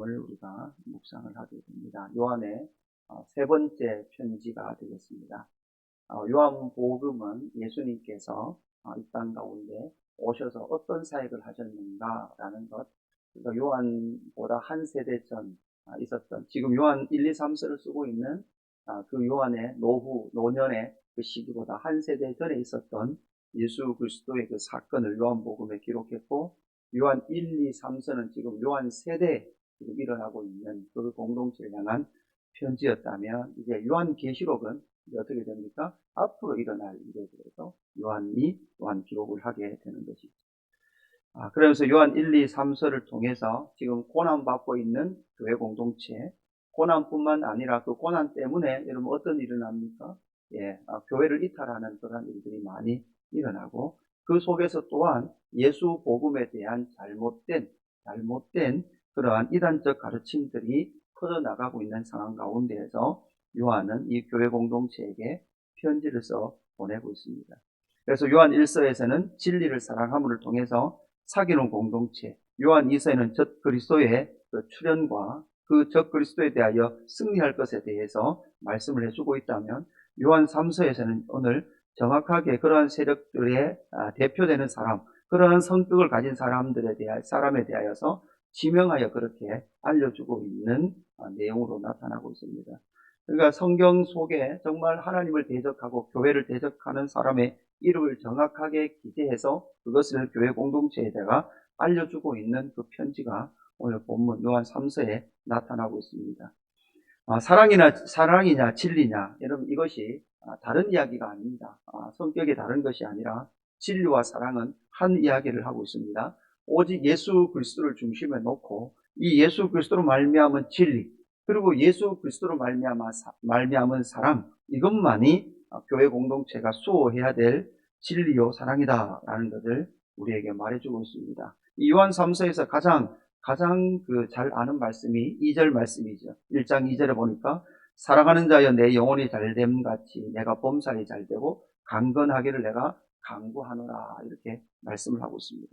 오늘 우리가 묵상을 하게 됩니다. 요한의 세 번째 편지가 되겠습니다. 요한복음은 예수님께서 이 땅 가운데 오셔서 어떤 사역을 하셨는가라는 것, 그러니까 요한보다 한 세대 전 있었던, 지금 요한 1, 2, 3서를 쓰고 있는 그 요한의 노년의 그 시기보다 한 세대 전에 있었던 예수 그리스도의 그 사건을 요한복음에 기록했고, 요한 1, 2, 3서는 지금 요한 세대에 지금 일어나고 있는 그 공동체를 향한 편지였다면, 이제 요한계시록은 어떻게 됩니까? 앞으로 일어날 일에 대해서 요한 기록을 하게 되는 것이죠. 그러면서 요한 1, 2, 3서를 통해서 지금 고난받고 있는 교회 공동체, 고난뿐만 아니라 그 고난 때문에 여러분 어떤 일이 일어납니까? 교회를 이탈하는 그런 일들이 많이 일어나고, 그 속에서 또한 예수 복음에 대한 잘못된 그러한 이단적 가르침들이 퍼져나가고 있는 상황 가운데에서 요한은 이 교회 공동체에게 편지를 써 보내고 있습니다. 그래서 요한 1서에서는 진리를 사랑함을 통해서 사귀는 공동체, 요한 2서에는 적 그리스도의 그 출현과 그 적 그리스도에 대하여 승리할 것에 대해서 말씀을 해주고 있다면, 요한 3서에서는 오늘 정확하게 그러한 세력들의 대표되는 사람, 그러한 성격을 가진 사람에 대하여서 지명하여 그렇게 알려주고 있는 내용으로 나타나고 있습니다. 그러니까 성경 속에 정말 하나님을 대적하고 교회를 대적하는 사람의 이름을 정확하게 기재해서 그것을 교회 공동체에다가 알려주고 있는 그 편지가 오늘 본문 요한 3서에 나타나고 있습니다. 사랑이냐 진리냐, 여러분 이것이 다른 이야기가 아닙니다. 성격이 다른 것이 아니라 진리와 사랑은 한 이야기를 하고 있습니다. 오직 예수 그리스도를 중심에 놓고 이 예수 그리스도로 말미암은 진리, 그리고 예수 그리스도로 말미암은 사랑, 이것만이 교회 공동체가 수호해야 될 진리요 사랑이다라는 것을 우리에게 말해주고 있습니다. 이 요한 3서에서 가장 잘 아는 말씀이 2절 말씀이죠. 1장 2절에 보니까 사랑하는 자여 내 영혼이 잘됨 같이 내가 범사에 잘되고 강건하기를 내가 간구하노라, 이렇게 말씀을 하고 있습니다.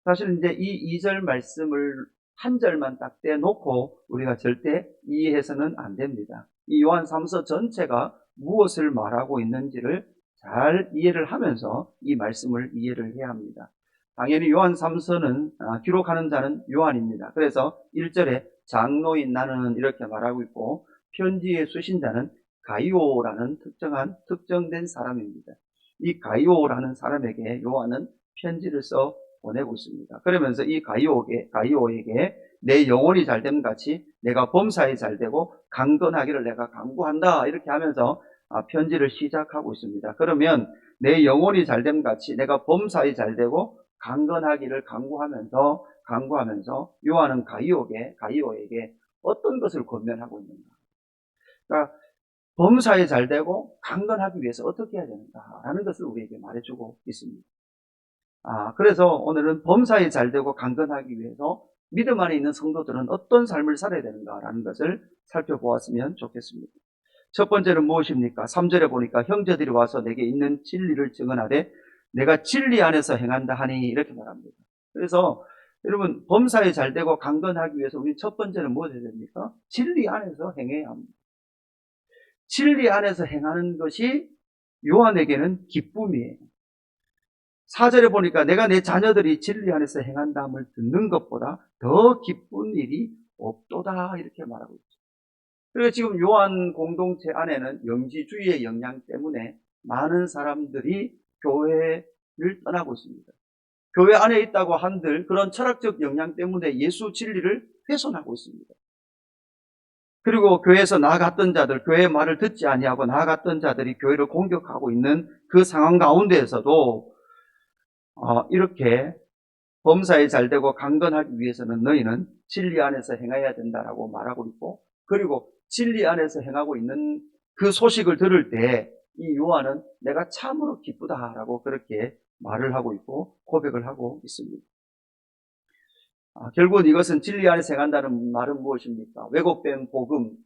사실 이제 이 2절 말씀을 한 절만 딱 떼놓고 우리가 절대 이해해서는 안 됩니다. 이 요한 3서 전체가 무엇을 말하고 있는지를 잘 이해를 하면서 이 말씀을 이해를 해야 합니다. 당연히 요한 3서는 기록하는 자는 요한입니다. 그래서 1절에 장로인 나는 이렇게 말하고 있고, 편지의 수신자는 가이오라는 특정된 사람입니다. 이 가이오라는 사람에게 요한은 편지를 써 보내고 있습니다. 그러면서 이 가이오에게 내 영혼이 잘됨 같이 내가 범사에 잘되고 강건하기를 내가 간구한다, 이렇게 하면서 편지를 시작하고 있습니다. 그러면 내 영혼이 잘됨 같이 내가 범사에 잘되고 강건하기를 간구하면서 요한은 가이오에게 어떤 것을 권면하고 있는가? 그러니까 범사에 잘되고 강건하기 위해서 어떻게 해야 되는가라는 것을 우리에게 말해주고 있습니다. 그래서 오늘은 범사에 잘되고 강건하기 위해서 믿음 안에 있는 성도들은 어떤 삶을 살아야 되는가라는 것을 살펴보았으면 좋겠습니다. 첫 번째는 무엇입니까? 3절에 보니까 형제들이 와서 내게 있는 진리를 증언하되 내가 진리 안에서 행한다 하니, 이렇게 말합니다. 그래서 여러분, 범사에 잘되고 강건하기 위해서 우리 첫 번째는 무엇이 해야 됩니까? 진리 안에서 행해야 합니다. 진리 안에서 행하는 것이 요한에게는 기쁨이에요. 4절에 보니까 내가 내 자녀들이 진리 안에서 행한다함을 듣는 것보다 더 기쁜 일이 없도다, 이렇게 말하고 있죠. 그리고 지금 요한 공동체 안에는 영지주의의 영향 때문에 많은 사람들이 교회를 떠나고 있습니다. 교회 안에 있다고 한들 그런 철학적 영향 때문에 예수 진리를 훼손하고 있습니다. 그리고 교회에서 나아갔던 자들, 교회의 말을 듣지 아니하고 나아갔던 자들이 교회를 공격하고 있는 그 상황 가운데에서도 이렇게 범사에 잘되고 강건하기 위해서는 너희는 진리 안에서 행해야 된다라고 말하고 있고, 그리고 진리 안에서 행하고 있는 그 소식을 들을 때 이 요한은 내가 참으로 기쁘다라고 그렇게 말을 하고 있고 고백을 하고 있습니다. 결국은 이것은 진리 안에서 행한다는 말은 무엇입니까? 왜곡된 복음,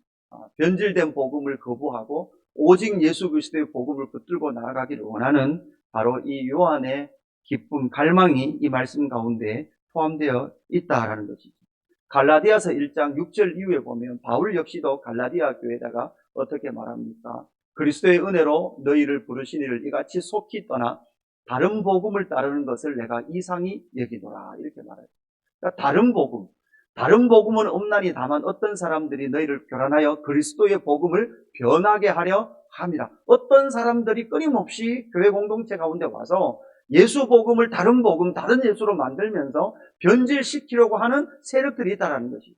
변질된 복음을 거부하고 오직 예수 그리스도의 복음을 붙들고 나아가기를 원하는 바로 이 요한의 기쁨, 갈망이 이 말씀 가운데 포함되어 있다라는 것이죠. 갈라디아서 1장 6절 이후에 보면 바울 역시도 갈라디아 교회에다가 어떻게 말합니까? 그리스도의 은혜로 너희를 부르시니를 이같이 속히 떠나 다른 복음을 따르는 것을 내가 이상히 여기노라. 이렇게 말해요. 그러니까 다른 복음은 없나니 다만 어떤 사람들이 너희를 교란하여 그리스도의 복음을 변하게 하려 함이라. 어떤 사람들이 끊임없이 교회 공동체 가운데 와서 예수 복음을 다른 복음, 다른 예수로 만들면서 변질시키려고 하는 세력들이 있다는 것이죠.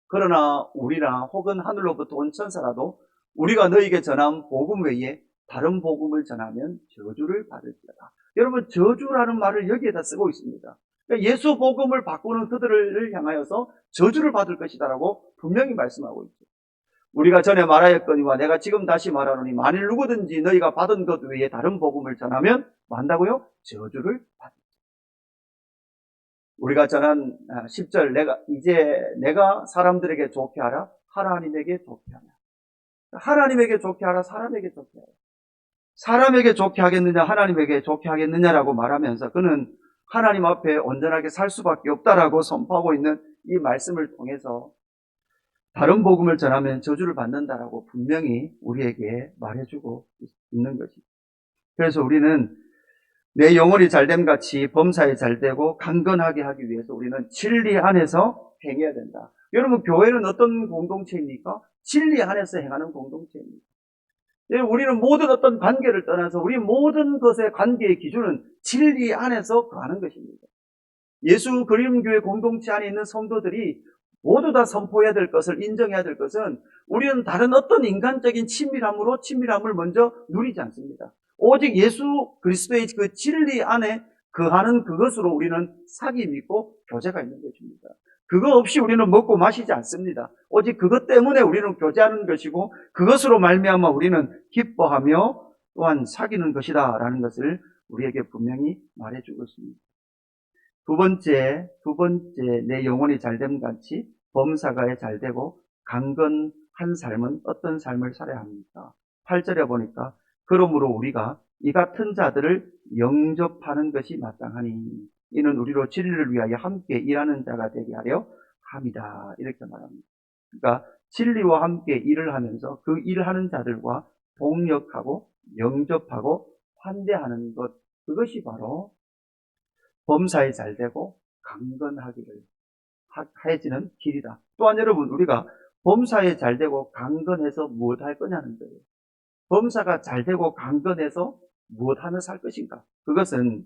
그러나 우리나 혹은 하늘로부터 온 천사라도 우리가 너희에게 전한 복음 외에 다른 복음을 전하면 저주를 받을지어다. 여러분, 저주라는 말을 여기에다 쓰고 있습니다. 그러니까 예수 복음을 바꾸는 그들을 향하여서 저주를 받을 것이다라고 분명히 말씀하고 있죠. 우리가 전에 말하였거니와 내가 지금 다시 말하노니 만일 누구든지 너희가 받은 것 외에 다른 복음을 전하면 뭐 한다고요? 저주를 받을. 우리가 전한 10절 내가 사람들에게 좋게 하라 하나님에게 좋게 하라. 하나님에게 좋게 하라 사람에게 좋게 하라. 사람에게 좋게 하겠느냐 하나님에게 좋게 하겠느냐라고 말하면서 그는 하나님 앞에 온전하게 살 수밖에 없다라고 선포하고 있는 이 말씀을 통해서 다른 복음을 전하면 저주를 받는다라고 분명히 우리에게 말해주고 있는 것이죠. 그래서 우리는 내 영혼이 잘됨 같이 범사에 잘되고 강건하게 하기 위해서 우리는 진리 안에서 행해야 된다. 여러분, 교회는 어떤 공동체입니까? 진리 안에서 행하는 공동체입니다. 우리는 모든 어떤 관계를 떠나서 우리 모든 것의 관계의 기준은 진리 안에서 거하는 것입니다. 예수 그리스도교회 공동체 안에 있는 성도들이 모두 다 선포해야 될 것을, 인정해야 될 것은 우리는 다른 어떤 인간적인 친밀함을 먼저 누리지 않습니다. 오직 예수 그리스도의 그 진리 안에 거하는 그것으로 우리는 사귐이 있고 교제가 있는 것입니다. 그거 없이 우리는 먹고 마시지 않습니다. 오직 그것 때문에 우리는 교제하는 것이고 그것으로 말미암아 우리는 기뻐하며 또한 사귀는 것이다라는 것을 우리에게 분명히 말해주고 있습니다. 두 번째, 내 영혼이 잘됨 같이 범사가에 잘되고 강건한 삶은 어떤 삶을 살아야 합니까? 8절에 보니까 그러므로 우리가 이 같은 자들을 영접하는 것이 마땅하니 이는 우리로 진리를 위하여 함께 일하는 자가 되게 하려 함이다. 이렇게 말합니다. 그러니까 진리와 함께 일을 하면서 그 일하는 자들과 동역하고 영접하고 환대하는 것, 그것이 바로 범사에 잘되고 강건하기를 해지는 길이다. 또한 여러분, 우리가 범사에 잘되고 강건해서 무엇 할 거냐는 거예요. 범사가 잘되고 강건해서 무엇하며 살 것인가? 그것은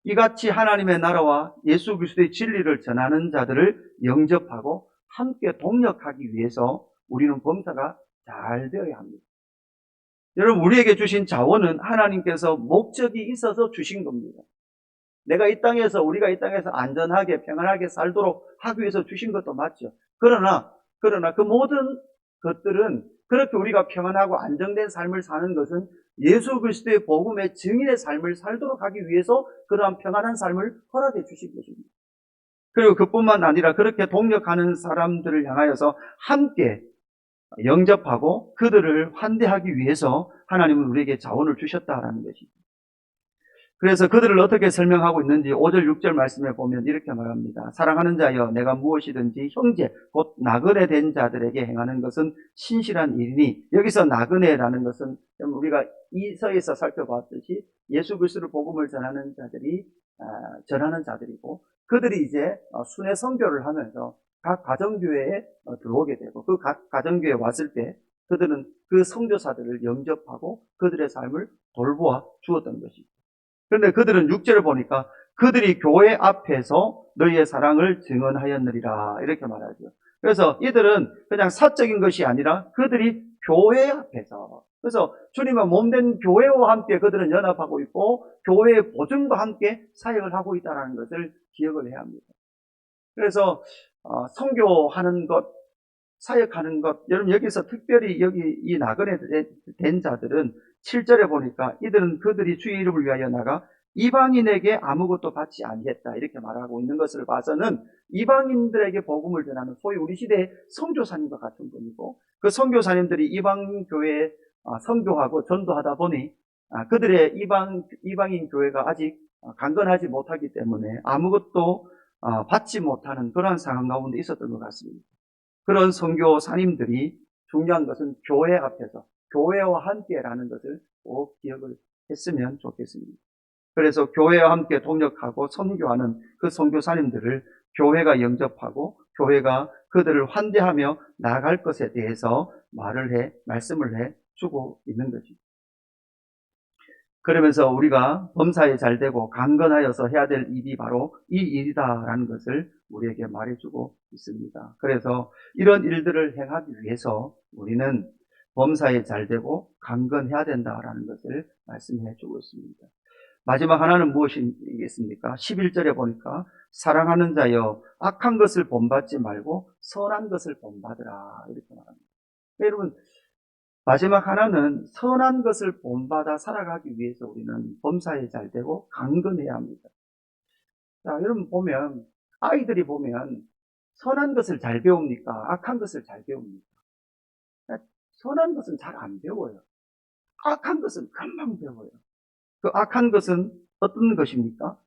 이같이 하나님의 나라와 예수 그리스도의 진리를 전하는 자들을 영접하고 함께 동역하기 위해서 우리는 범사가 잘 되어야 합니다. 여러분, 우리에게 주신 자원은 하나님께서 목적이 있어서 주신 겁니다. 우리가 이 땅에서 안전하게 평안하게 살도록 하기 위해서 주신 것도 맞죠. 그러나 그 모든 것들은 그렇게 우리가 평안하고 안정된 삶을 사는 것은 예수 그리스도의 복음의 증인의 삶을 살도록 하기 위해서 그러한 평안한 삶을 허락해 주신 것입니다. 그리고 그뿐만 아니라 그렇게 동역하는 사람들을 향하여서 함께 영접하고 그들을 환대하기 위해서 하나님은 우리에게 자원을 주셨다라는 것입니다. 그래서 그들을 어떻게 설명하고 있는지 5절 6절 말씀에 보면 이렇게 말합니다. 사랑하는 자여 내가 무엇이든지 형제 곧 나그네 된 자들에게 행하는 것은 신실한 일이니, 여기서 나그네라는 것은 우리가 이서에서 살펴봤듯이 예수 그리스도의 복음을 전하는 자들이고 그들이 이제 순회 선교를 하면서 각 가정교회에 들어오게 되고 그 각 가정교회에 왔을 때 그들은 그 선교사들을 영접하고 그들의 삶을 돌보아 주었던 것이죠. 그런데 그들은 6절을 보니까 그들이 교회 앞에서 너희의 사랑을 증언하였느리라 이렇게 말하죠. 그래서 이들은 그냥 사적인 것이 아니라 그들이 교회 앞에서, 그래서 주님의 몸된 교회와 함께 그들은 연합하고 있고 교회의 보증과 함께 사역을 하고 있다는 것을 기억을 해야 합니다. 그래서 선교하는 것, 사역하는 것, 여러분 여기서 특별히 여기 이 나그네 된 자들은 7절에 보니까 이들은 그들이 주의 이름을 위하여 나가 이방인에게 아무것도 받지 아니했다 이렇게 말하고 있는 것을 봐서는 이방인들에게 복음을 전하는 소위 우리 시대의 선교사님과 같은 분이고 그 선교사님들이 이방 교회에 선교하고 전도하다 보니 그들의 이방인 교회가 아직 강건하지 못하기 때문에 아무것도 받지 못하는 그러한 상황 가운데 있었던 것 같습니다. 그런 선교사님들이 중요한 것은 교회 앞에서 교회와 함께라는 것을 꼭 기억을 했으면 좋겠습니다. 그래서 교회와 함께 동역하고 선교하는 그 선교사님들을 교회가 영접하고 교회가 그들을 환대하며 나아갈 것에 대해서 말씀을 해 주고 있는 것입니다. 그러면서 우리가 범사에 잘되고 강건하여서 해야 될 일이 바로 이 일이다라는 것을 우리에게 말해주고 있습니다. 그래서 이런 일들을 행하기 위해서 우리는 범사에 잘되고 강건해야 된다라는 것을 말씀해 주고 있습니다. 마지막 하나는 무엇이겠습니까? 11절에 보니까 사랑하는 자여 악한 것을 본받지 말고 선한 것을 본받으라 이렇게 말합니다. 여러분, 마지막 하나는 선한 것을 본받아 살아가기 위해서 우리는 범사에 잘되고 강건해야 합니다. 자, 여러분 보면 아이들이 보면 선한 것을 잘 배웁니까? 악한 것을 잘 배웁니까? 선한 것은 잘 안 배워요. 악한 것은 금방 배워요. 그 악한 것은 어떤 것입니까?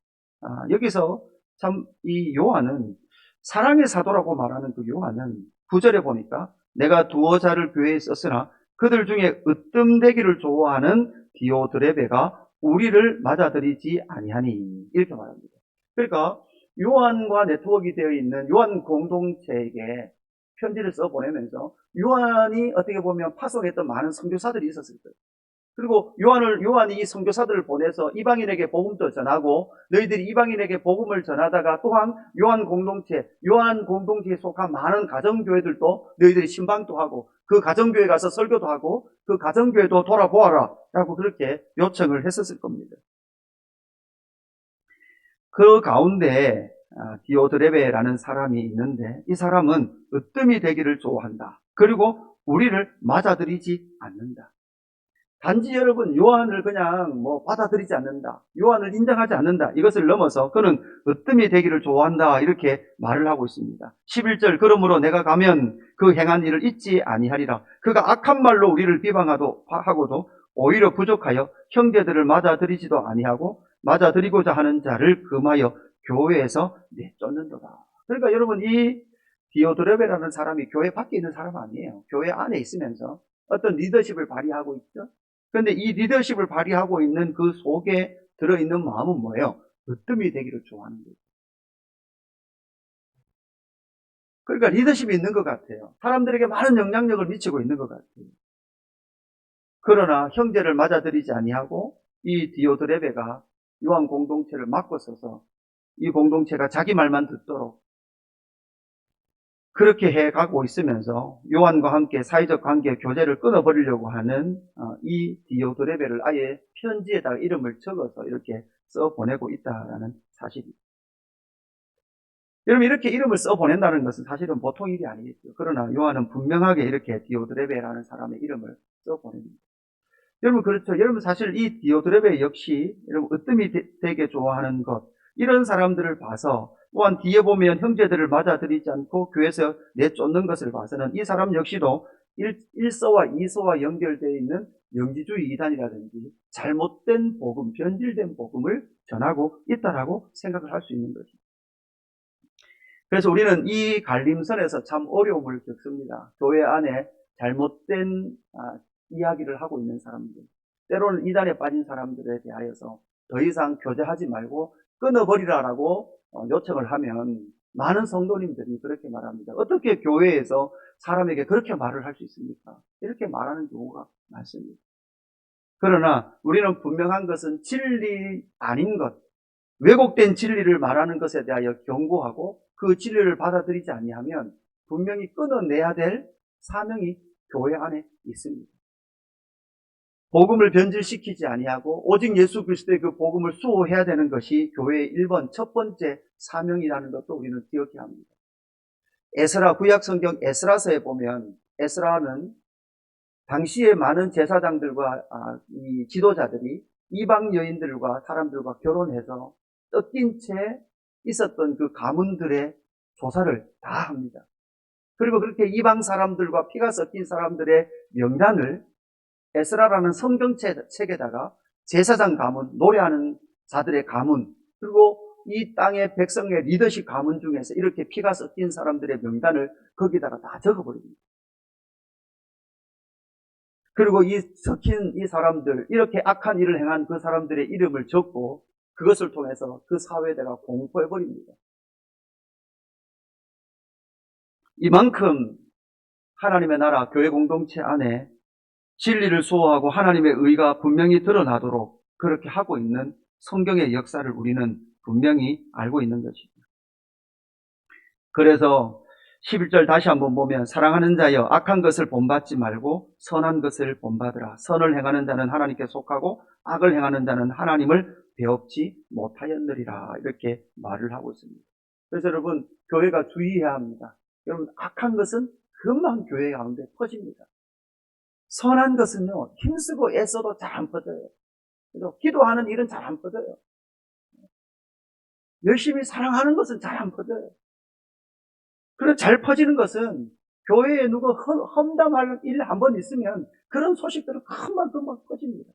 여기서 참 이 요한은 사랑의 사도라고 말하는 그 요한은 9절에 보니까 내가 두어 자를 교회에 썼으나 그들 중에 으뜸되기를 좋아하는 디오드레베가 우리를 맞아들이지 아니하니 이렇게 말합니다. 그러니까 요한과 네트워크가 되어 있는 요한 공동체에게 편지를 써보내면서 요한이 어떻게 보면 파송했던 많은 선교사들이 있었을 거예요. 그리고 요한이 이 선교사들을 보내서 이방인에게 복음도 전하고 너희들이 이방인에게 복음을 전하다가 또한 요한 공동체에 속한 많은 가정교회들도 너희들이 신방도 하고 그 가정교회 가서 설교도 하고 그 가정교회도 돌아보아라 라고 그렇게 요청을 했었을 겁니다. 그 가운데 디오드레베라는 사람이 있는데 이 사람은 으뜸이 되기를 좋아한다. 그리고 우리를 맞아들이지 않는다. 단지 여러분 요한을 그냥 받아들이지 않는다. 요한을 인정하지 않는다. 이것을 넘어서 그는 으뜸이 되기를 좋아한다. 이렇게 말을 하고 있습니다. 11절 그러므로 내가 가면 그 행한 일을 잊지 아니하리라. 그가 악한 말로 우리를 비방하고도 오히려 부족하여 형제들을 맞아들이지도 아니하고 맞아들이고자 하는 자를 금하여 교회에서 내쫓는도다. 그러니까 여러분 이 디오드레베라는 사람이 교회 밖에 있는 사람 아니에요. 교회 안에 있으면서 어떤 리더십을 발휘하고 있죠. 그런데 이 리더십을 발휘하고 있는 그 속에 들어있는 마음은 뭐예요? 으뜸이 되기를 좋아하는 거예요. 그러니까 리더십이 있는 것 같아요. 사람들에게 많은 영향력을 미치고 있는 것 같아요. 그러나 형제를 맞아들이지 아니하고 이 디오드레베가 요한 공동체를 막고 서서 이 공동체가 자기 말만 듣도록 그렇게 해가고 있으면서 요한과 함께 사회적 관계 교제를 끊어버리려고 하는 이 디오드레베를 아예 편지에다가 이름을 적어서 이렇게 써보내고 있다는 사실입니다. 여러분 이렇게 이름을 써보낸다는 것은 사실은 보통 일이 아니겠죠. 그러나 요한은 분명하게 이렇게 디오드레베라는 사람의 이름을 써보냅니다. 여러분 그렇죠. 여러분 사실 이 디오드레베 역시 여러분 으뜸이 되게 좋아하는 것 이런 사람들을 봐서 또한 뒤에 보면 형제들을 맞아들이지 않고 교회에서 내쫓는 것을 봐서는 이 사람 역시도 1서와 2서와 연결되어 있는 영지주의 이단이라든지 잘못된 복음, 변질된 복음을 전하고 있다라고 생각을 할 수 있는 것입니다. 그래서 우리는 이 갈림선에서 참 어려움을 겪습니다. 교회 안에 잘못된 이야기를 하고 있는 사람들, 때로는 이단에 빠진 사람들에 대하여서 더 이상 교제하지 말고 끊어버리라라고 요청을 하면 많은 성도님들이 그렇게 말합니다. 어떻게 교회에서 사람에게 그렇게 말을 할 수 있습니까? 이렇게 말하는 경우가 많습니다. 그러나 우리는 분명한 것은 진리 아닌 것, 왜곡된 진리를 말하는 것에 대하여 경고하고 그 진리를 받아들이지 아니하면 분명히 끊어내야 될 사명이 교회 안에 있습니다. 복음을 변질시키지 아니하고 오직 예수 그리스도의 그 복음을 수호해야 되는 것이 교회의 1번 첫 번째 사명이라는 것도 우리는 기억해야 합니다. 에스라 구약성경 에스라서에 보면 에스라는 당시에 많은 제사장들과 이 지도자들이 이방 여인들과 사람들과 결혼해서 뜯긴 채 있었던 그 가문들의 조사를 다 합니다. 그리고 그렇게 이방 사람들과 피가 섞인 사람들의 명단을 에스라라는 성경책에다가 제사장 가문, 노래하는 자들의 가문, 그리고 이 땅의 백성의 리더십 가문 중에서 이렇게 피가 섞인 사람들의 명단을 거기다가 다 적어버립니다. 그리고 이 섞인 이 사람들, 이렇게 악한 일을 행한 그 사람들의 이름을 적고 그것을 통해서 그 사회에다가 공포해버립니다. 이만큼 하나님의 나라, 교회 공동체 안에 진리를 수호하고 하나님의 의가 분명히 드러나도록 그렇게 하고 있는 성경의 역사를 우리는 분명히 알고 있는 것이죠. 그래서 11절 다시 한번 보면 사랑하는 자여 악한 것을 본받지 말고 선한 것을 본받으라. 선을 행하는 자는 하나님께 속하고 악을 행하는 자는 하나님을 배웁지 못하였느리라. 이렇게 말을 하고 있습니다. 그래서 여러분 교회가 주의해야 합니다. 여러분 악한 것은 금방 교회 가운데 퍼집니다. 선한 것은요 힘쓰고 애써도 잘 안 퍼져요. 그래서 기도하는 일은 잘 안 퍼져요. 열심히 사랑하는 것은 잘 안 퍼져요. 그런 잘 퍼지는 것은 교회에 누가 험담할 일 한 번 있으면 그런 소식들은 금방 퍼집니다.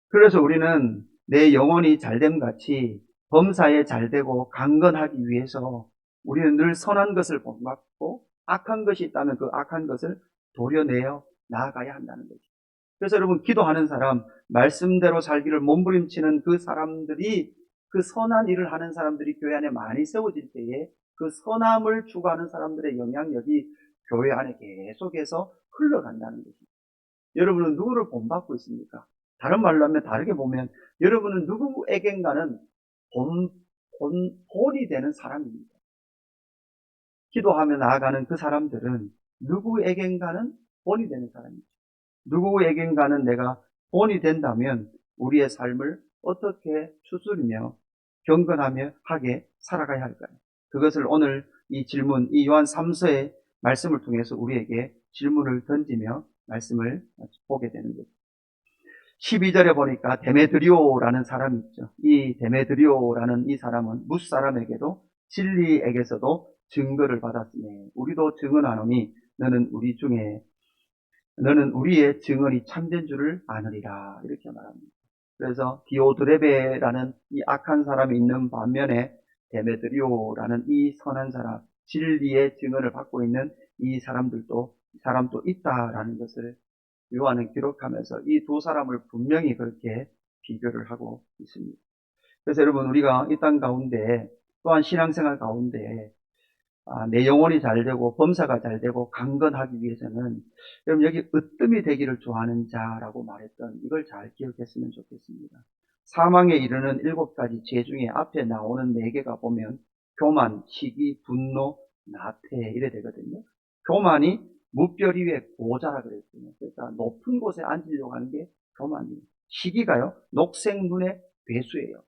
그래서 우리는 내 영혼이 잘됨 같이 범사에 잘되고 강건하기 위해서 우리는 늘 선한 것을 본받고 악한 것이 있다면 그 악한 것을 도려내어 나아가야 한다는 거죠. 그래서 여러분 기도하는 사람, 말씀대로 살기를 몸부림치는 그 사람들이 그 선한 일을 하는 사람들이 교회 안에 많이 세워질 때에 그 선함을 추구하는 사람들의 영향력이 교회 안에 계속해서 흘러간다는 것입니다. 여러분은 누구를 본받고 있습니까? 다른 말로 하면 다르게 보면 여러분은 누구에겐가는 본이 되는 사람입니다. 기도하며 나아가는 그 사람들은 누구에겐가는 본이 되는 사람이죠. 누구에겐가는 내가 본이 된다면 우리의 삶을 어떻게 추스리며 경건하며 하게 살아가야 할까요? 그것을 오늘 이 질문, 이 요한 3서의 말씀을 통해서 우리에게 질문을 던지며 말씀을 보게 되는 거죠. 12절에 보니까 데메드리오라는 사람이 있죠. 이 데메드리오라는 이 사람은 뭇사람에게도 진리에게서도 증거를 받았으니 우리도 증언하노니 너는 우리의 증언이 참된 줄을 아느리라. 이렇게 말합니다. 그래서 디오드레베라는 이 악한 사람이 있는 반면에 데메드리오라는 이 선한 사람, 진리의 증언을 받고 있는 이 사람도 있다라는 것을 요한은 기록하면서 이 두 사람을 분명히 그렇게 비교를 하고 있습니다. 그래서 여러분 우리가 이 땅 가운데 또한 신앙생활 가운데 내 영혼이 잘되고 범사가 잘되고 강건하기 위해서는 여러분 여기 으뜸이 되기를 좋아하는 자라고 말했던 이걸 잘 기억했으면 좋겠습니다. 사망에 이르는 7가지 죄 중에 앞에 나오는 4개가 보면 교만, 시기, 분노, 나태 이래 되거든요. 교만이 무별 위에 고자라 그랬거든요. 그러니까 높은 곳에 앉으려고 하는 게 교만이에요. 시기가요 녹색 눈의 괴수예요.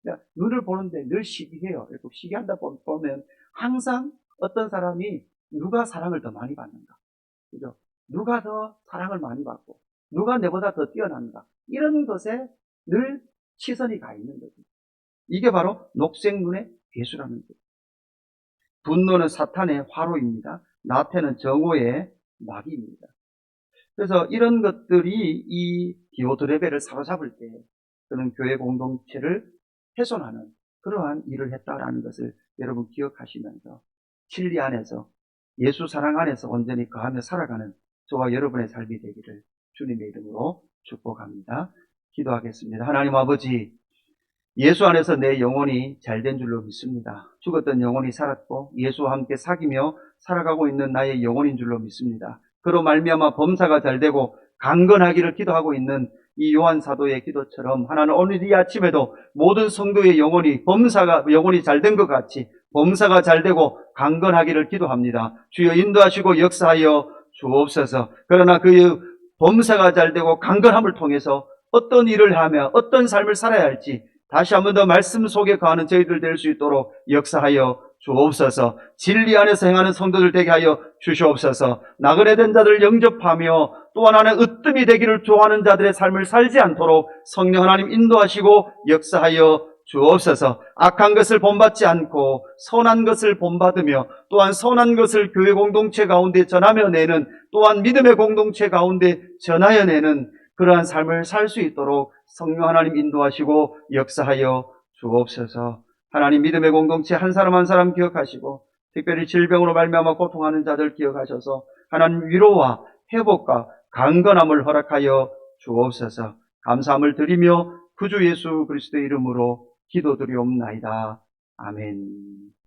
그러니까 눈을 보는데 늘 시기해요. 시기한다 보면 항상 어떤 사람이 누가 사랑을 더 많이 받는가, 그죠? 누가 더 사랑을 많이 받고 누가 내보다 더 뛰어난가, 이런 것에 늘 시선이 가 있는 거죠. 이게 바로 녹색 눈의 괴수라는 거죠. 분노는 사탄의 화로입니다. 나태는 정오의 마귀입니다. 그래서 이런 것들이 이 디오드레베를 사로잡을 때 그는 교회 공동체를 훼손하는 그러한 일을 했다라는 것을 여러분 기억하시면서 진리 안에서 예수 사랑 안에서 온전히 거하며 살아가는 저와 여러분의 삶이 되기를 주님의 이름으로 축복합니다. 기도하겠습니다. 하나님 아버지, 예수 안에서 내 영혼이 잘된 줄로 믿습니다. 죽었던 영혼이 살았고 예수와 함께 사귀며 살아가고 있는 나의 영혼인 줄로 믿습니다. 그로 말미암아 범사가 잘되고 강건하기를 기도하고 있는 이 요한 사도의 기도처럼 하나는 오늘 이 아침에도 모든 성도의 영혼이 잘된 것 같이 범사가 잘되고 강건하기를 기도합니다. 주여 인도하시고 역사하여 주옵소서. 그러나 그 범사가 잘되고 강건함을 통해서 어떤 일을 하며 어떤 삶을 살아야 할지 다시 한 번 더 말씀 속에 거하는 저희들 될 수 있도록 역사하여 주옵소서. 진리 안에서 행하는 성도들 되게 하여 주시옵소서. 나그네 된 자들 영접하며 또한 하나는 으뜸이 되기를 좋아하는 자들의 삶을 살지 않도록 성령 하나님 인도하시고 역사하여 주옵소서. 악한 것을 본받지 않고 선한 것을 본받으며 또한 선한 것을 교회 공동체 가운데 전하며 내는, 또한 믿음의 공동체 가운데 전하여 내는 그러한 삶을 살 수 있도록 성령 하나님 인도하시고 역사하여 주옵소서. 하나님 믿음의 공동체 한 사람 한 사람 기억하시고 특별히 질병으로 말미암아 고통하는 자들 기억하셔서 하나님 위로와 회복과 강건함을 허락하여 주옵소서. 감사함을 드리며 구주 예수 그리스도의 이름으로 기도드리옵나이다. 아멘.